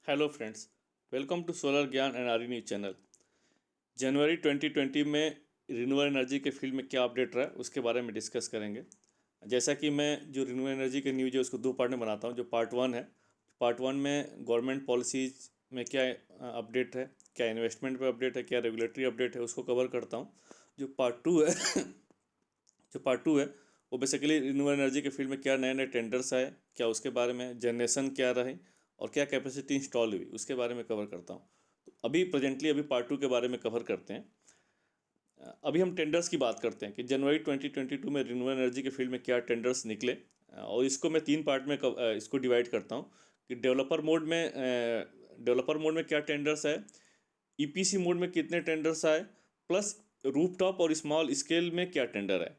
Hello friends, welcome to solar Gyan and आरी news channel. जनवरी 2020 में रिन्यूएबल एनर्जी के फील्ड में क्या अपडेट रहा है उसके बारे में डिस्कस करेंगे। जैसा कि मैं जो रिन्यूएबल एनर्जी के न्यूज है उसको दो पार्ट में बनाता हूँ। जो पार्ट वन है, पार्ट वन में गवर्नमेंट पॉलिसीज में क्या अपडेट है, क्या इन्वेस्टमेंट पे अपडेट है, क्या रेगुलेटरी अपडेट है, उसको कवर करता हूँ। जो पार्ट टू है जो पार्ट टू है वो बेसिकली रिन्यूएबल एनर्जी के फील्ड में क्या नए नए टेंडर्स आए, क्या उसके बारे में, जनरेशन क्या रही और क्या कैपेसिटी इंस्टॉल हुई, उसके बारे में कवर करता हूँ। तो अभी प्रेजेंटली अभी पार्ट टू के बारे में कवर करते हैं। अभी हम टेंडर्स की बात करते हैं कि जनवरी 2022 में रिन्यूएबल एनर्जी के फील्ड में क्या टेंडर्स निकले। और इसको मैं तीन पार्ट में इसको डिवाइड करता हूँ कि डेवलपर मोड में क्या टेंडर्स आए, ईपीसी मोड में कितने टेंडर्स आए, प्लस रूफटॉप और स्मॉल स्केल में क्या टेंडर है।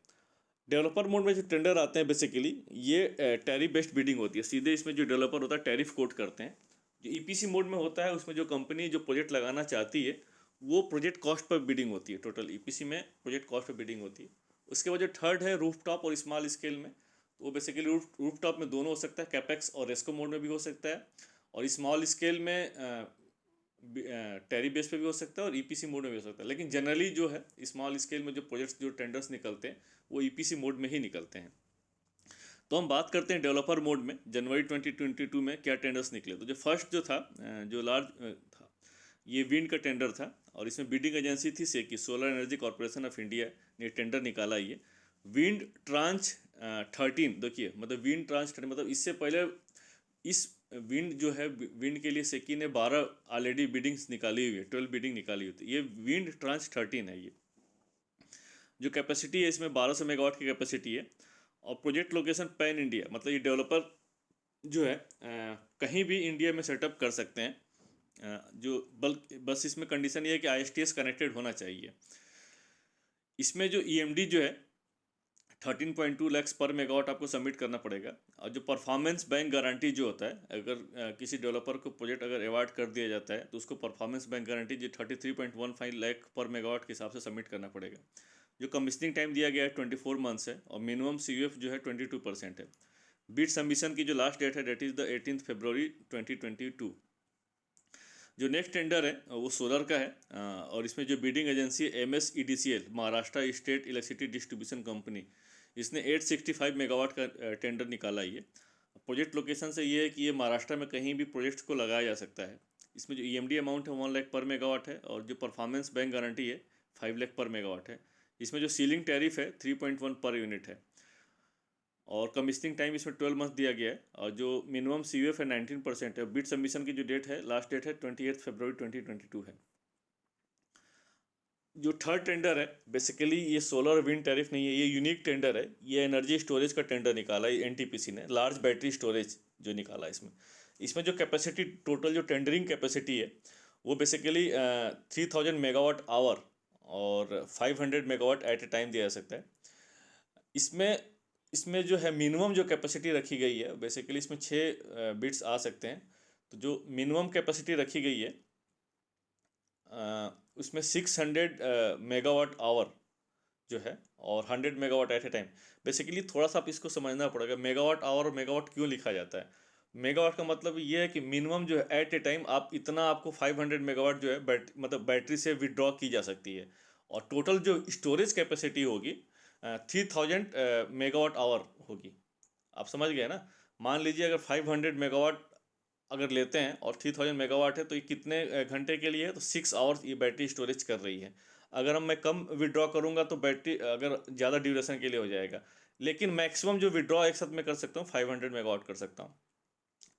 डेवलपर मोड में जो टेंडर आते हैं बेसिकली ये टैरिफ बेस्ड बिडिंग होती है। सीधे इसमें जो डेवलपर होता है टैरिफ कोट करते हैं। जो ईपीसी मोड में होता है उसमें जो कंपनी जो प्रोजेक्ट लगाना चाहती है वो प्रोजेक्ट कॉस्ट पर बिडिंग होती है। टोटल ईपीसी में प्रोजेक्ट कॉस्ट पर बिडिंग होती है। उसके बाद जो थर्ड है रूफटॉप और स्मॉल स्केल में, तो वो बेसिकली रूफटॉप में दोनों हो सकता है, कैपेक्स और रेस्को मोड में भी हो सकता है। और स्मॉल स्केल में टैरिफ बेस पे भी हो सकता है और ईपीसी मोड में भी हो सकता है। लेकिन जनरली जो है स्मॉल स्केल में जो प्रोजेक्ट्स जो टेंडर्स निकलते हैं वो ईपीसी मोड में ही निकलते हैं। तो हम बात करते हैं डेवलपर मोड में जनवरी 2022 में क्या टेंडर्स निकले। तो जो फर्स्ट जो था, जो लार्ज था, ये विंड का टेंडर था। और इसमें बिडिंग एजेंसी थी SECI, solar energy corporation of India ने टेंडर निकाला। ये विंड ट्रांच 13, देखिए मतलब विंड ट्रांच 13 मतलब इससे पहले इस विंड जो है, विंड के लिए सेकी ने 12 ऑलरेडी बिडिंग्स निकाली हुई है, 12 बिडिंग निकाली हुई है। ये विंड ट्रांच 13 है। ये जो कैपेसिटी है इसमें 1200 मेगावाट की कैपेसिटी है। और प्रोजेक्ट लोकेशन पैन इंडिया, मतलब ये डेवलपर जो है कहीं भी इंडिया में सेटअप कर सकते हैं। जो बल्कि बस इसमें कंडीशन ये है कि आईएसटीएस कनेक्टेड होना चाहिए। इसमें जो ईएमडी जो है 13.2 लैक्स पर मेगावाट आपको सबमिट करना पड़ेगा। और जो परफॉर्मेंस बैंक गारंटी जो होता है, अगर किसी डेवलपर को प्रोजेक्ट अगर अवार्ड कर दिया जाता है तो उसको परफॉर्मेंस बैंक गारंटी जो 33.15 लाख पर मेगावाट के हिसाब से सबमिट करना पड़ेगा। जो कमीशनिंग टाइम दिया गया है 24 मंथ्स है और मिनिमम सीयूएफ जो है 22% है। बिड सबमिशन की जो लास्ट डेट है डेट इज़ द 18 फरवरी 2022। जो नेक्स्ट टेंडर है वो सोलर का है। और इसमें जो बिडिंग एजेंसी है MSEDCL, Maharashtra state electricity distribution company, इसने 865 मेगावाट का टेंडर निकाला। ये प्रोजेक्ट लोकेशन से ये है कि ये महाराष्ट्र में कहीं भी प्रोजेक्ट्स को लगाया जा सकता है। इसमें जो ईएमडी अमाउंट है 1 लाख पर मेगावाट है और जो परफॉर्मेंस बैंक गारंटी है 5 लाख पर मेगावाट है। इसमें जो सीलिंग टैरिफ है 3.1 पर यूनिट है। और कमीशनिंग टाइम इसमें 12 मंथ दिया गया है। और जो मिनिमम सीयूएफ है 19% है। बिड सबमिशन की जो डेट है, लास्ट डेट है 28 फरवरी 2022 है। जो थर्ड टेंडर है बेसिकली ये सोलर विंड टैरिफ नहीं है, ये यूनिक टेंडर है। ये एनर्जी स्टोरेज का टेंडर निकाला है एनटीपीसी ने, लार्ज बैटरी स्टोरेज जो निकाला है इसमें। इसमें जो कैपेसिटी, टोटल जो टेंडरिंग कैपेसिटी है वो बेसिकली 3000 मेगावाट आवर और 500 मेगावाट एट ए टाइम दिया जा सकता है। इसमें इसमें जो है मिनिमम जो कैपेसिटी रखी गई है बेसिकली इसमें 6 बिट्स आ सकते हैं। तो जो मिनिमम कैपेसिटी रखी गई है उसमें 600 मेगावाट आवर जो है और 100 megawatt at a time. Basically थोड़ा सा आप इसको समझना पड़ेगा, मेगावाट आवर और मेगावाट क्यों लिखा जाता है। मेगावाट का मतलब ये है कि मिनिमम जो है एट ए टाइम आप इतना, आपको 500 मेगावाट जो है मतलब बैटरी से विड्रॉ की जा सकती है। और टोटल जो स्टोरेज कैपेसिटी होगी 3000 मेगावाट आवर होगी। आप समझ गए ना। मान लीजिए अगर 500 मेगावाट अगर लेते हैं और 3000 मेगावाट है तो ये कितने घंटे के लिए है, तो 6 आवर्स ये बैटरी स्टोरेज कर रही है। अगर हम मैं कम विड्रॉ करूंगा तो बैटरी अगर ज़्यादा ड्यूरेशन के लिए हो जाएगा। लेकिन मैक्सिमम जो विड्रॉ एक साथ मैं कर सकता हूँ 500 मेगावाट कर सकता हूँ।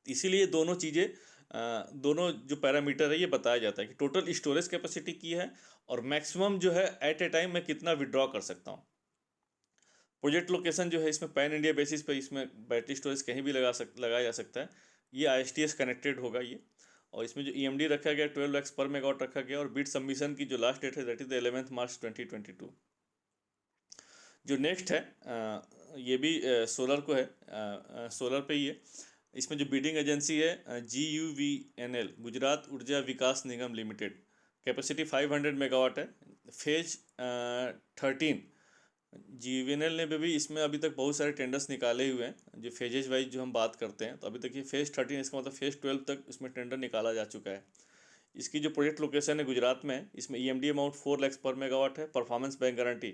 इसीलिए दोनों चीज़ें, दोनों जो पैरामीटर है ये बताया जाता है कि टोटल स्टोरेज कैपेसिटी की है और मैक्सिमम जो है एट ए टाइम मैं कितना विड्रॉ कर सकता हूँ। प्रोजेक्ट लोकेशन जो है इसमें पैन इंडिया बेसिस पे इसमें बैटरी स्टोरेज कहीं भी लगाया जा सकता है। ये आईएसटीएस कनेक्टेड होगा ये। और इसमें जो ईएमडी रखा गया 12 लैक्स पर मेगावाट रखा गया। और बिड सबमिशन की जो लास्ट डेट है दैट इज द 11 मार्च 2022। जो नेक्स्ट है ये भी सोलर को है, सोलर पे ही है। इसमें जो बिडिंग एजेंसी है GUVNL, गुजरात ऊर्जा विकास निगम लिमिटेड। कैपेसिटी 500 मेगावाट है। फेज 13 जीवीएनएल ने भी इसमें अभी तक बहुत सारे टेंडर्स निकाले हुए हैं, जो फेजेज वाइज जो हम बात करते हैं, तो अभी तक ये फेज़ 13, इसका मतलब फेज़ 12 तक इसमें टेंडर निकाला जा चुका है। इसकी जो प्रोजेक्ट लोकेशन है गुजरात में है। इसमें ईएमडी अमाउंट 4 लाख पर मेगावाट है। Performance bank guarantee,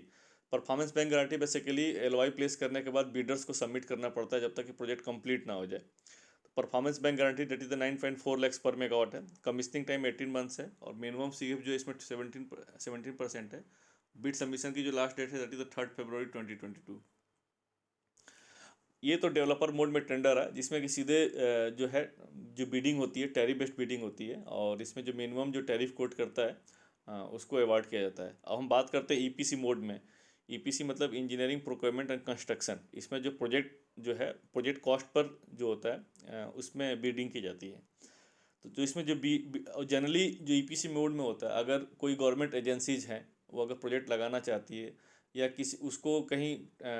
performance bank guarantee basically एलवाई प्लेस करने के बाद बीडर्स को सबमिट करना पड़ता है जब तक कि प्रोजेक्ट कंप्लीट ना हो जाए। तो performance bank guarantee date is the 9.4 lakh पर मेगावाट है। कमिशनिंग टाइम 18 मंथ्स है और मिनिमम सीएफ जो इसमें 17% है। बिड सबमिशन की जो लास्ट डेट है दैट इज द 3 फरवरी 2022। ये तो डेवलपर मोड में टेंडर है, जिसमें कि सीधे जो है जो बिडिंग होती है टैरिफ बेस्ड बिडिंग होती है, और इसमें जो मिनिमम जो टैरिफ कोट करता है उसको अवार्ड किया जाता है। अब हम बात करते हैं ईपीसी मोड में। ईपीसी मतलब इंजीनियरिंग प्रोक्योरमेंट एंड कंस्ट्रक्शन। इसमें जो प्रोजेक्ट जो है प्रोजेक्ट कॉस्ट पर जो होता है उसमें बिडिंग की जाती है। तो जो इसमें जो जनरली जो ईपीसी मोड में होता है, अगर कोई गवर्नमेंट एजेंसीज हैं वो अगर प्रोजेक्ट लगाना चाहती है, या किसी उसको कहीं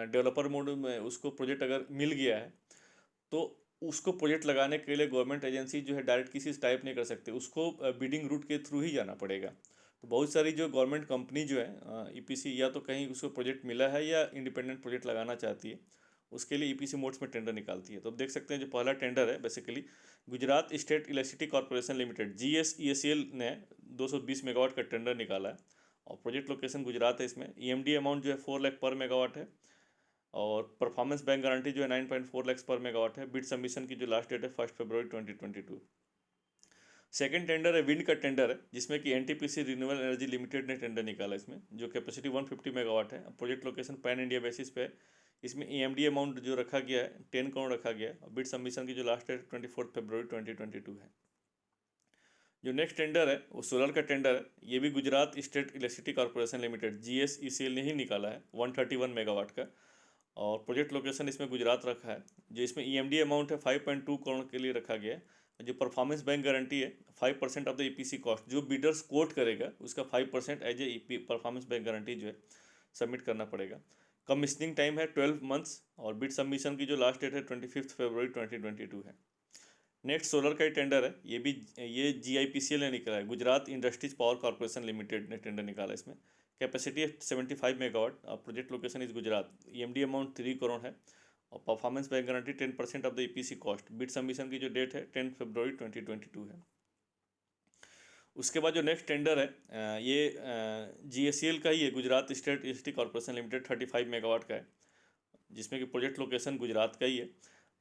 डेवलपर मोड में उसको प्रोजेक्ट अगर मिल गया है, तो उसको प्रोजेक्ट लगाने के लिए गवर्नमेंट एजेंसी जो है डायरेक्ट किसी से टाइप नहीं कर सकते, उसको बिडिंग रूट के थ्रू ही जाना पड़ेगा। तो बहुत सारी जो गवर्नमेंट कंपनी जो है ईपीसी, या तो कहीं उसको प्रोजेक्ट मिला है या इंडिपेंडेंट प्रोजेक्ट लगाना चाहती है, उसके लिए ईपीसी मोड्स में टेंडर निकालती है। तो अब देख सकते हैं जो पहला टेंडर है basically Gujarat state electricity corporation limited GSECL ने 220 मेगावाट का टेंडर निकाला है, और प्रोजेक्ट लोकेशन गुजरात है। इसमें ईएमडी अमाउंट जो है 4 लाख पर मेगावाट है, और परफॉर्मेंस बैंक गारंटी जो है 9.4 लाख पर मेगावाट है। बिड सबमिशन की जो लास्ट डेट है 1 फरवरी 2022। सेकंड टेंडर है विंड का टेंडर है, जिसमें कि एनटीपीसी रिन्यूएबल एनर्जी लिमिटेड ने टेंडर निकाला इसमें, जो कैपेसिटी 150 मेगावाट है। Project location pan India basis पे है। इसमें ईएमडी अमाउंट जो रखा गया है 10 करोड़ रखा गया है, और बिड सबमिशन की जो लास्ट डेट 24 फरवरी 2022 है। जो नेक्स्ट टेंडर है वो सोलर का टेंडर है। ये भी Gujarat state electricity corporation limited GSECL ने ही निकाला है 131 मेगावाट का, और प्रोजेक्ट लोकेशन इसमें गुजरात रखा है। जो इसमें ईएमडी अमाउंट है 5.2 करोड़ के लिए रखा गया है। जो परफॉर्मेंस बैंक गारंटी है 5% ऑफ द ईपीसी कॉस्ट, जो बिडर्स कोट करेगा उसका 5% as a performance bank guarantee जो है सबमिट करना पड़ेगा। कमिशनिंग टाइम है 12 मंथ्स, और बिड सबमिशन की जो लास्ट डेट है 25 फरवरी 2022 है। नेक्स्ट सोलर का ही टेंडर है। ये GIPCL ने निकाला है, Gujarat industries power corporation limited ने टेंडर निकाला। इसमें कैपेसिटी है 75 megawatt, project location is Gujarat. EMD amount 3 crore है, और performance bank guarantee 10% of the EPC cost. Bid submission की जो डेट है 10 फरवरी 2022 है। उसके बाद जो नेक्स्ट टेंडर है ये GSEL का ही है, Gujarat state electricity corporation limited 35 megawatt का है, जिसमें कि प्रोजेक्ट लोकेशन गुजरात का ही है,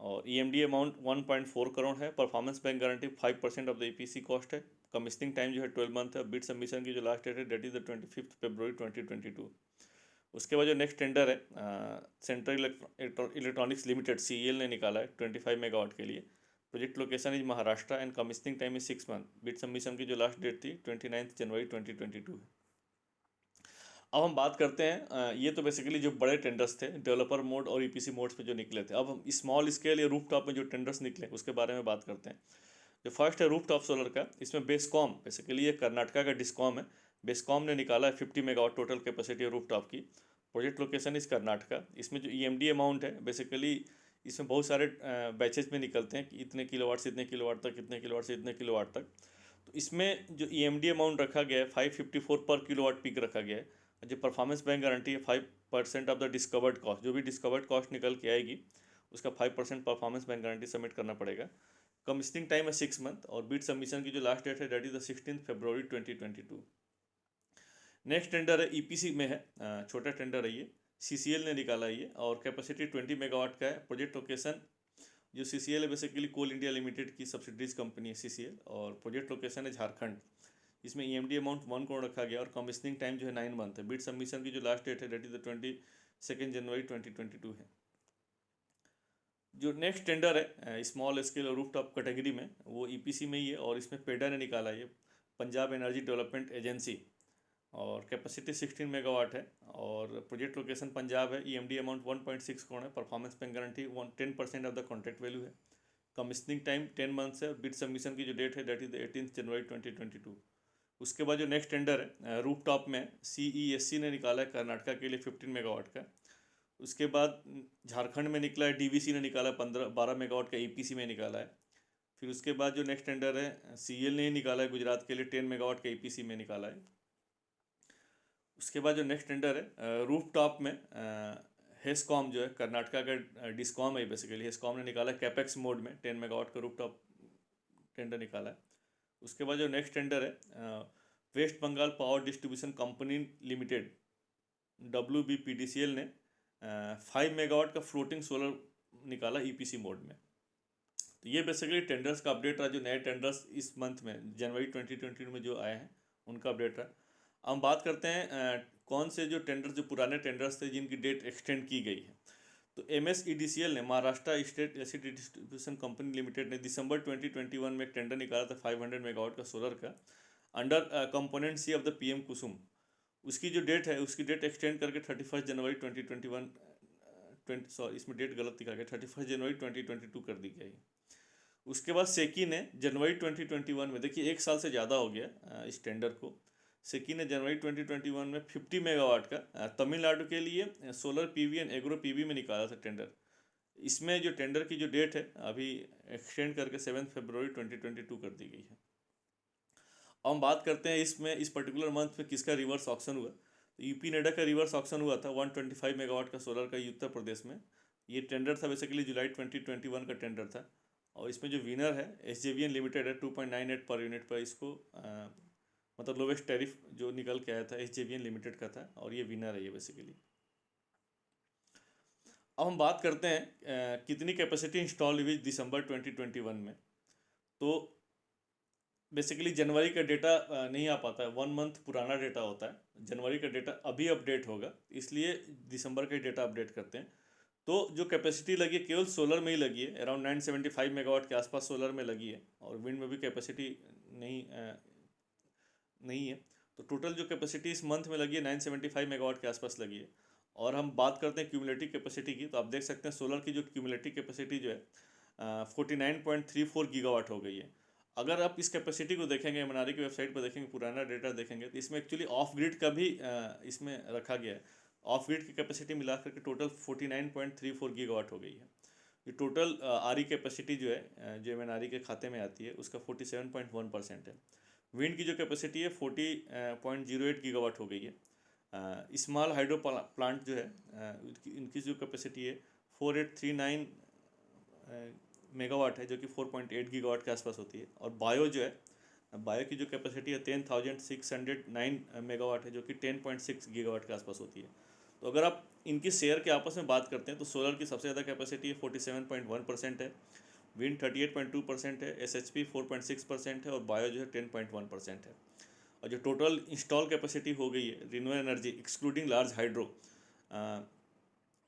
और ईएमडी अमाउंट 1.4 करोड़ है। Performance bank guarantee 5% of the EPC cost है। कमिशनिंग टाइम जो है 12 मंथ है। बिड सबमिशन की जो लास्ट डेट है डेट इज द 25 फरवरी 2022। उसके बाद जो नेक्स्ट टेंडर है सेंट्रल इलेक्ट्रॉनिक्स लिमिटेड CEL ने निकाला है 25 मेगावाट के लिए। Project location is Maharashtra and commissioning time is 6 month. Bid submission की जो लास्ट डेट थी 29 जनवरी 2022 है। अब हम बात करते हैं ये तो बेसिकली जो बड़े टेंडर्स थे डेवलपर मोड और ईपीसी मोड्स पे जो निकले थे। अब हम स्मॉल स्केल या रूफ टॉप में जो टेंडर्स निकले उसके बारे में बात करते हैं। जो फर्स्ट है रूफ टॉप सोलर का, इसमें बेस्कॉम, बेसिकली ये कर्नाटका का डिस्कॉम है। बेस्कॉम ने निकाला है 50 megawatt total capacity roof top की। प्रोजेक्ट लोकेशन इस कर्नाटका। इसमें जो ईएमडी अमाउंट है बेसिकली इसमें बहुत सारे बैचेज में निकलते हैं कि इतने किलोवाट से इतने किलोवाट तक, इतने किलोवाट से इतने किलोवाट तक। तो इसमें जो ईएमडी अमाउंट रखा गया है 554 पर किलोवाट पीक रखा गया है। जो परफॉर्मेंस बैंक गारंटी है 5% ऑफ द डिस्कवर्ड कॉस्ट, जो भी डिस्कवर्ड कॉस्ट निकल के आएगी उसका 5% परफॉर्मेंस बैंक गारंटी सबमिट करना पड़ेगा। कमिशनिंग टाइम है 6 मंथ, और बिड सबमिशन की जो लास्ट डेट है date is the 16 February 2022। Next tender है ईपीसी में है, छोटा टेंडर है ये। CCL ने निकाला है ये, और कैपेसिटी 20 मेगावाट का है। प्रोजेक्ट लोकेशन जो CCL है बेसिकली कोल इंडिया लिमिटेड की सब्सिडीज कंपनी है CCL, और प्रोजेक्ट लोकेशन है झारखंड। इसमें ईएमडी अमाउंट 1 करोड़ रखा गया, और कमिशनिंग टाइम जो है 9 मंथ है। बिड सबमिशन की जो लास्ट डेट है डेट इज द 22 जनवरी 2022 है। जो नेक्स्ट टेंडर है स्मॉल स्केल और रूफटॉप कैटेगरी में, वो ईपीसी में ही है, और इसमें पेडा ने निकाला है ये, पंजाब एनर्जी डेवलपमेंट एजेंसी, और कैपेसिटी 16 मेगावाट है, और प्रोजेक्ट लोकेशन पंजाब है। ईएमडी अमाउंट 1.6 करोड़ है। Performance bank guarantee 10% of the contract value है। कमिशनिंग टाइम 10 मंथ्स है। बिड सबमिशन की जो डेट है डेट इज 18 जनवरी 2022। उसके बाद जो नेक्स्ट टेंडर है रूफ टॉप में CESC ने निकाला है कर्नाटका के लिए 15 मेगावाट का। उसके बाद झारखंड में निकला है DVC ने निकाला 12 मेगावाट का, EPC में निकाला है। फिर उसके बाद जो नेक्स्ट टेंडर है CL ने ही निकाला है गुजरात के लिए 10 मेगावाट का, EPC में निकाला है। उसके बाद जो नेक्स्ट टेंडर है रूफ टॉप में हेस्कॉम जो है कर्नाटका का डिस्कॉम है बेसिकली, हेस्कॉम ने निकाला कैपेक्स मोड में 10 मेगावाट का रूफ टॉप टेंडर निकाला है। उसके बाद जो नेक्स्ट टेंडर है West Bengal power distribution company limited WBPDCL ने 5 मेगावाट का फ्लोटिंग सोलर निकाला EPC मोड में। तो ये बेसिकली टेंडर्स का अपडेट रहा, जो नए टेंडर्स इस मंथ में जनवरी 2020 में जो आए हैं उनका अपडेट रहा। अब हम बात करते हैं कौन से जो टेंडर्स, जो पुराने टेंडर्स थे जिनकी डेट एक्सटेंड की गई है। तो MSEDCL ने, Maharashtra state electricity distribution company limited ने दिसंबर 2021 में एक टेंडर निकाला था 500 मेगावाट का सोलर का under component C of the PM Kusum. उसकी जो डेट है उसकी डेट एक्सटेंड करके 31 जनवरी 2021 सॉरी इसमें डेट गलत लिखा गया, 31 जनवरी 2022 कर दी गई। उसके बाद सेकी ने जनवरी 2021 में, देखिए एक साल से ज़्यादा हो गया इस टेंडर को, सेकी ने जनवरी 2021 में 50 मेगावाट का तमिलनाडु के लिए solar PV and agro PV में निकाला था टेंडर। इसमें जो टेंडर की जो डेट है अभी एक्सटेंड करके 7 फरवरी 2022 कर दी गई है। अब हम बात करते हैं इसमें इस पर्टिकुलर मंथ में किसका रिवर्स ऑक्शन हुआ। तो यूपी नेडा का रिवर्स ऑक्शन हुआ था 125 मेगावाट का सोलर का उत्तर प्रदेश में। ये टेंडर था बेसिकली जुलाई 2021 का टेंडर था, और इसमें जो विनर है SJVN लिमिटेड है 2.98 पर यूनिट पर इसको मतलब लोवेस्ट टैरिफ जो निकल के आया था SJVN लिमिटेड का था, और ये विनर है ये बेसिकली। अब हम बात करते हैं कितनी कैपेसिटी इंस्टॉल हुई दिसंबर 2021 में। तो बेसिकली जनवरी का डेटा नहीं आ पाता है, 1 मंथ पुराना डेटा होता है। जनवरी का डेटा अभी अपडेट होगा, इसलिए दिसंबर का डेटा अपडेट करते हैं। तो जो कैपेसिटी लगी है केवल सोलर में ही लगी है, अराउंड 975 मेगावाट के आसपास सोलर में लगी है, और विंड में भी कैपेसिटी नहीं है। तो टोटल जो कैपेसिटी इस मंथ में लगी है 975 मेगावाट के आसपास लगी है। और हम बात करते हैं क्यूमुलेटिव कैपेसिटी की, तो आप देख सकते हैं सोलर की जो क्यूमुलेटिव कैपेसिटी जो है 49.34 गीगावाट हो गई है। अगर आप इस कैपेसिटी को देखेंगे, मनारी की वेबसाइट पर देखेंगे, पुराना डेटा देखेंगे, तो इसमें एक्चुअली ऑफ ग्रिड का भी इसमें रखा गया है। ऑफ ग्रिड की कैपेसिटी मिला करके टोटल 49.34 गीगावाट हो गई है। ये टोटल RE कैपेसिटी जो है जो MNRE के खाते में आती है उसका 47.1% है। विंड की जो कैपेसिटी है 40.08 गीगावाट हो गई है। स्मॉल हाइड्रो प्लांट जो है इनकी जो कैपेसिटी है 4839 मेगावाट है, जो कि 4.8 गीगावाट के आसपास होती है। और बायो जो है, बायो की जो कैपेसिटी है 10,609 मेगावाट है, जो कि 10.6 गीगावाट के आसपास होती है। तो अगर आप इनकी शेयर के आपस में बात करते हैं तो सोलर की सबसे ज़्यादा कैपेसिटी है 47.1% है, विंड 38.2% है, SHP 4.6% है, और बायो जो है 10.1% है। और जो टोटल इंस्टॉल कैपेसिटी हो गई है renewable energy excluding large hydro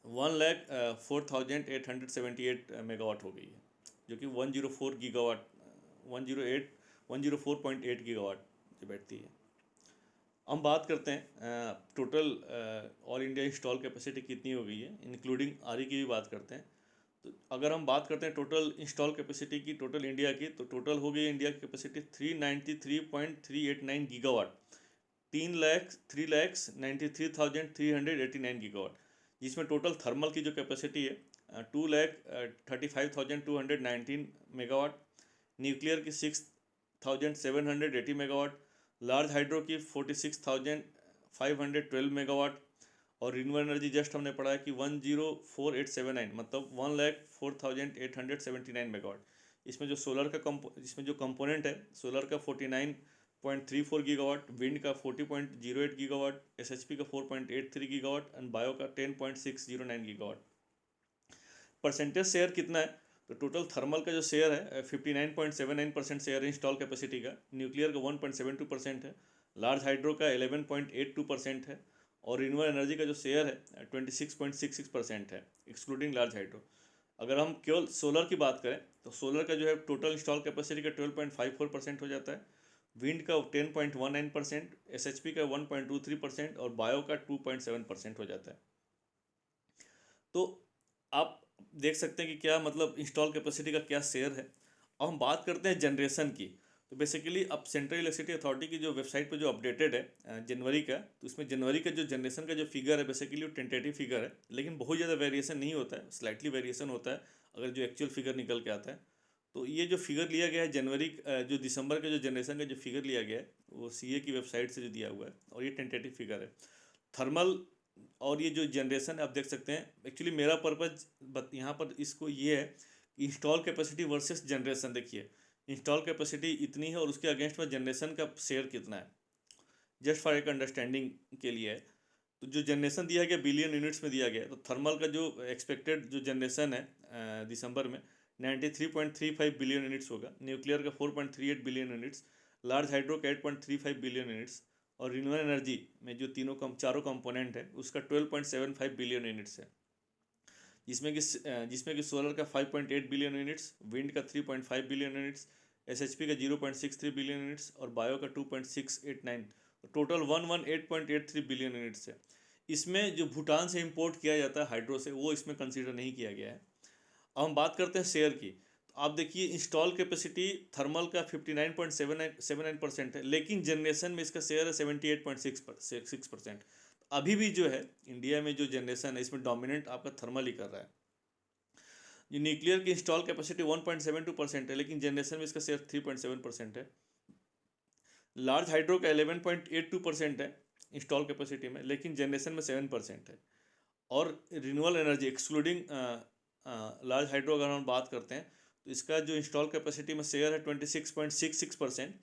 1,04,878 megawatt हो गई है, जो कि 104 गीगावाट 104.8 गीगावाट जो बैठती है। हम बात करते हैं total all India install capacity कितनी हो गई है, इंक्लूडिंग RE की भी बात करते हैं। तो अगर हम बात करते हैं टोटल इंस्टॉल कैपेसिटी की, टोटल इंडिया की, तो टोटल हो गई इंडिया की कैपेसिटी 393.389 गीगावाट, 3,93,389 गीगावाट, जिसमें टोटल थर्मल की जो कैपेसिटी है 2,35,219 मेगावाट, न्यूक्लियर की 6,780 मेगावाट, लार्ज हाइड्रो की 46,512 मेगावाट, और रिन्यूएबल एनर्जी जस्ट हमने पढ़ा है कि 104,879 मतलब 1,04,879 मेगावाट। इसमें जो सोलर का इसमें जो कंपोनेंट है सोलर का 49.34 गीगावाट, विंड का 40.08 गीगावाट, SHP का 4.83 गीगावाट, एंड बायो का 10.609 गीगावाट। परसेंटेज शेयर कितना है, तो टोटल थर्मल का जो शेयर है 59.79% शेयर है इंस्टॉल कैपेसिटी का, न्यूक्लियर का 1.72% है, लार्ज हाइड्रो का 11.82% है, और रिन्यूएबल एनर्जी का जो शेयर है 26.66% है एक्सक्लूडिंग लार्ज हाइड्रो। अगर हम केवल सोलर की बात करें तो सोलर का जो है टोटल इंस्टॉल कैपेसिटी का 12.54% हो जाता है, विंड का 10.19%, SHP का 1.23%, और बायो का 2.7% हो जाता है। तो आप देख सकते हैं कि क्या मतलब इंस्टॉल कैपेसिटी का क्या शेयर है। अब हम बात करते हैं जनरेशन की। तो बेसिकली अब सेंट्रल इलेक्ट्रिसिटी अथॉरिटी की जो वेबसाइट पर जो अपडेटेड है जनवरी का, तो उसमें जनवरी का जो जनरेशन का जो फिगर है बेसिकली वो टेंटेटिव फिगर है, लेकिन बहुत ज़्यादा वेरिएशन नहीं होता है, स्लाइटली वेरिएशन होता है अगर जो एक्चुअल फिगर निकल के आता है। तो ये जो फिगर लिया गया है जनवरी जो दिसंबर का जो जनरेशन का जो फिगर लिया गया है वो CA की वेबसाइट से जो दिया हुआ है, और ये टेंटेटिव फिगर है। थर्मल और ये जो जनरेशन आप देख सकते हैं, एक्चुअली मेरा पर्पज़ यहाँ पर इसको ये है कि इंस्टॉल कैपेसिटी वर्सेस जनरेशन। देखिए इंस्टॉल कैपेसिटी इतनी है और उसके अगेंस्ट में जनरेशन का शेयर कितना है, जस्ट फॉर एक अंडरस्टैंडिंग के लिए है। तो जो जनरेशन दिया गया बिलियन यूनिट्स में दिया गया, तो थर्मल का जो एक्सपेक्टेड जो जनरेशन है दिसंबर में 93.35 बिलियन यूनिट्स होगा, न्यूक्लियर का 4.38 बिलियन यूनिट्स, लार्ज हाइड्रो का 8.35 बिलियन यूनिट्स, और रिन्यूएबल एनर्जी में जो चारों कंपोनेंट है उसका 12.75 बिलियन यूनिट्स है, जिसमें कि सोलर का 5.8 बिलियन यूनिट्स, विंड का 3.5 बिलियन यूनिट्स, एसएचपी का 0.63 बिलियन यूनिट्स और बायो का 2.689, टोटल 118.83 बिलियन यूनिट्स है। इसमें जो भूटान से इंपोर्ट किया जाता है हाइड्रो से, वो इसमें कंसीडर नहीं किया गया है। अब हम बात करते हैं शेयर की, तो आप देखिए इंस्टॉल कैपेसिटी थर्मल का 59.79% है, लेकिन जनरेशन में इसका शेयर है 78.6%। अभी भी जो है इंडिया में जो जनरेशन है इसमें डोमिनेंट आपका थर्मल ही कर रहा है। ये न्यूक्लियर की इंस्टॉल कैपेसिटी 1.72% है, लेकिन जनरेशन में इसका शेयर 3.7% है। लार्ज हाइड्रो का 11.82% है इंस्टॉल कैपेसिटी में, लेकिन जनरेशन में 7% है। और renewable energy excluding large hydro अगर हम बात करते हैं तो इसका जो इंस्टॉल कैपेसिटी में शेयर है 26.66%,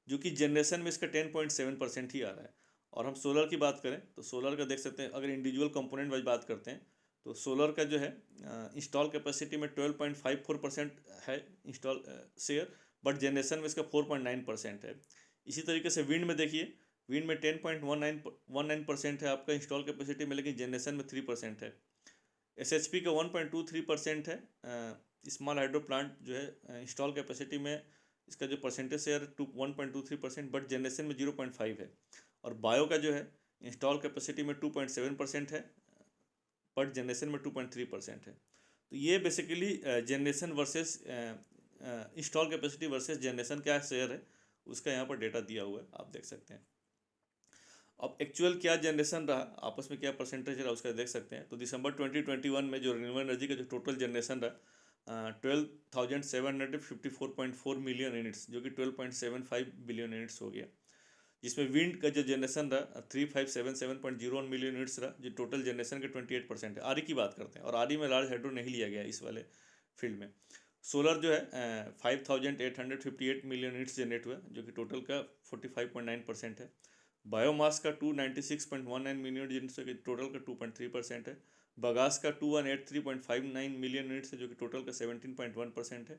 जो कि जनरेशन में इसका 10.7% ही आ रहा है। और हम सोलर की बात करें तो सोलर का देख सकते हैं, अगर इंडिविजुअल कंपोनेंट वाइज बात करते हैं तो सोलर का जो है इंस्टॉल कैपेसिटी में 12.54% है इंस्टॉल शेयर, बट जनरेशन में इसका 4.9% है। इसी तरीके से विंड में देखिए, विंड में 10.19% है आपका इंस्टॉल कैपेसिटी में, लेकिन जनरेशन में 3% है। एसएचपी का 1.23% है, स्मॉल हाइड्रो प्लांट जो है इंस्टॉल कैपेसिटी में इसका जो परसेंटेज शेयर 1.23%, बट जनरेशन में 0.5 है। और बायो का जो है इंस्टॉल कैपेसिटी में 2.7% है, बट जनरेशन में 2.3% है। तो ये basically generation versus install capacity versus generation क्या शेयर है उसका यहाँ पर डेटा दिया हुआ है, आप देख सकते हैं। अब एक्चुअल क्या जनरेशन रहा, आपस में क्या परसेंटेज रहा उसका देख सकते हैं। तो दिसंबर 2021 में जो रिन्यूएबल एनर्जी का जो टोटल जनरेशन रहा 12,754.4 मिलियन यूनिट्स, जो कि 12.75 बिलियन यूनिट्स हो गया। जिसमें विंड का जो जनरेशन रहा 3577.01 मिलियन यूनिट्स रहा, जो टोटल जनरेशन के 28% है। आरी की बात करते हैं, और आरी में लार्ज हाइड्रो नहीं लिया गया इस वाले फील्ड में। सोलर जो है 5858 मिलियन यूनिट्स जनरेट हुआ, जो कि टोटल का 45.9% है। बायोमास का 296.19 मिलियन यूनिट्स है, टोटल का 2.3% है। बगास का 2183.59 मिलियन यूनिट्स है, जो कि टोटल का 17.1% है।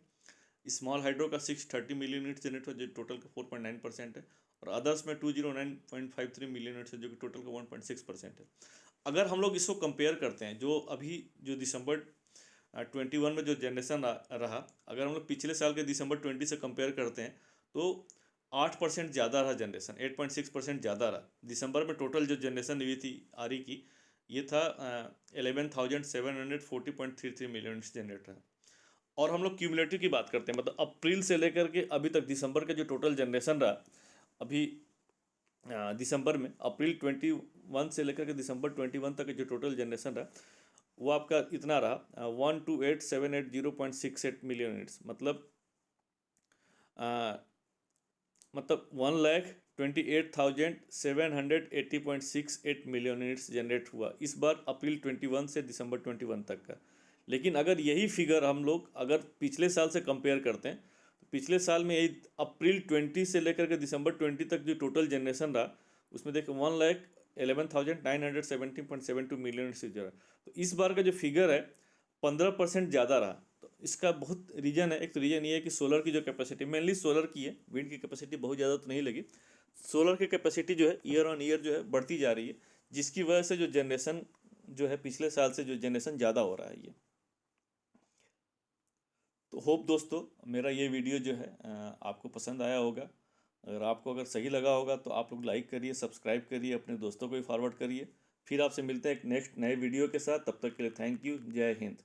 स्मॉल हाइड्रो का 630 मिलियन यूनिट्स जनरेट हुआ, जो टोटल का 4.9% है। और अदर्स में 209.53 मिलियन यूनिट्स है, जो कि टोटल का 1.6% है। अगर हम लोग इसको कंपेयर करते हैं, जो अभी जो दिसंबर 21 में जो जनरेशन रहा, अगर हम लोग पिछले साल के दिसंबर 20 से कंपेयर करते हैं तो 8% ज़्यादा रहा जनरेशन, 8.6% ज़्यादा रहा। दिसंबर में टोटल जो जनरेशन हुई थी आरी की, ये था 11,740.33 मिलियन जनरेट रहा। और हम लोग क्यूमुलेटिव की बात करते हैं, मतलब अप्रैल से लेकर के अभी तक दिसंबर का जो टोटल जनरेशन रहा, अभी दिसंबर में अप्रैल 21 से लेकर के दिसंबर 21 तक जो टोटल जनरेशन रहा वो आपका इतना रहा 128,780.68 मिलियन यूनिट्स, मतलब 1,28,780.68 मिलियन यूनिट्स जनरेट हुआ इस बार अप्रैल 21 से दिसंबर 21 तक का। लेकिन अगर यही फिगर हम लोग अगर पिछले साल से कंपेयर करते हैं तो पिछले साल में यही अप्रैल 20 से लेकर के दिसंबर 20 तक जो टोटल जनरेशन रहा उसमें देखो 1,11,970.72 मिलियन यूनिट्स रहा। तो इस बार का जो फिगर है 15% ज़्यादा रहा। तो इसका बहुत रीज़न है। एक तो रीज़न ये है कि सोलर की जो कैपेसिटी मेनली सोलर की है, विंड की कैपेसिटी बहुत ज़्यादा तो नहीं लगी। सोलर की कैपेसिटी जो है ईयर ऑन ईयर जो है बढ़ती जा रही है, जिसकी वजह से जो जनरेशन जो है पिछले साल से जो जनरेशन ज़्यादा हो रहा है ये। तो होप दोस्तों मेरा ये वीडियो जो है आपको पसंद आया होगा। अगर सही लगा होगा तो आप लोग लाइक करिए, सब्सक्राइब करिए, अपने दोस्तों को भी फॉरवर्ड करिए। फिर आपसे मिलते हैं एक नेक्स्ट नए वीडियो के साथ। तब तक के लिए थैंक यू। जय हिंद।